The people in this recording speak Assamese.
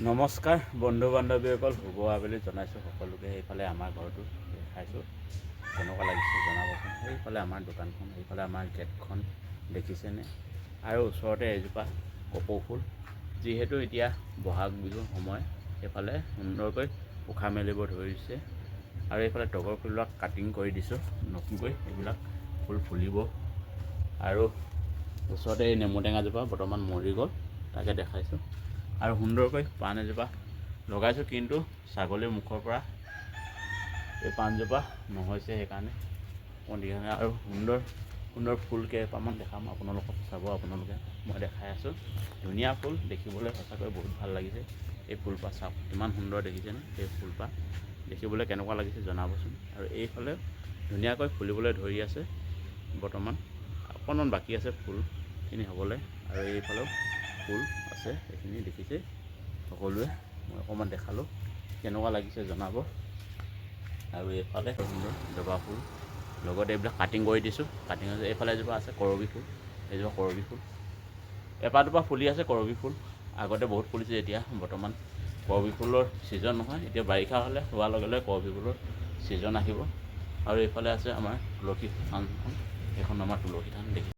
নমস্কাৰ বন্ধু বান্ধৱীসকল, শুভ আবেলি জনাইছোঁ সকলোকে। সেইফালে আমাৰ ঘৰটো দেখাইছোঁ, কেনেকুৱা লাগিছে জনাবচোন। সেইফালে আমাৰ দোকানখন, সেইফালে আমাৰ গেটখন দেখিছেনে? আৰু ওচৰতে এজোপা কপৌ ফুল, যিহেতু এতিয়া বহাগ বিহুৰ সময়, সেইফালে সুন্দৰকৈ উশাহ মেলিব ধৰিছে। আৰু এইফালে তগৰ ফুলবিলাক কাটিং কৰি দিছোঁ নতুনকৈ, এইবিলাক ফুল ফুলিব। আৰু ওচৰতে এই নেমু টেঙাজোপা বৰ্তমান মৰি গ'ল, তাকে দেখাইছোঁ। আৰু সুন্দৰকৈ পাণ এজোপা লগাইছোঁ, কিন্তু ছাগলীৰ মুখৰ পৰা এই পাণজোপা নহৈছে, সেইকাৰণে অকণমান আৰু সুন্দৰ সুন্দৰ ফুল কেইপামান দেখাম আপোনালোকক, চাব আপোনালোকে। মই দেখাই আছোঁ, ধুনীয়া ফুল দেখিবলৈ, সঁচাকৈ বহুত ভাল লাগিছে। এই ফুলপাহ চাওক কিমান সুন্দৰ দেখিছেনে? এই ফুলপাহ দেখিবলৈ কেনেকুৱা লাগিছে জনাবচোন। আৰু এইফালে ধুনীয়াকৈ ফুলিবলৈ ধৰি আছে, বৰ্তমান অকণমান বাকী আছে ফুলখিনি হ'বলৈ। আৰু এইফালেও ফুল আছে, এইখিনি দেখিছে সকলোৱে। মই অকণমান দেখালোঁ, কেনেকুৱা লাগিছে জনাব। আৰু এইফালে সুন্দৰ জবা ফুল, লগতে এইবিলাক কাটিং কৰি দিছোঁ। কাটিং হৈছে, এইফালে এজোপা আছে কৰবী ফুল, এইজোপা কৰবী ফুল, এপাহ দুপাহ ফুলি আছে কৰবী ফুল। আগতে বহুত ফুলিছে, এতিয়া বৰ্তমান কৰবী ফুলৰ ছিজন নহয়। এতিয়া বাৰিষা হ'লে হোৱাৰ লগে লগে কৰবী ফুলৰ ছিজন আহিব। আৰু এইফালে আছে আমাৰ তুলসী থানখন, এইখন আমাৰ তুলসী থান দেখি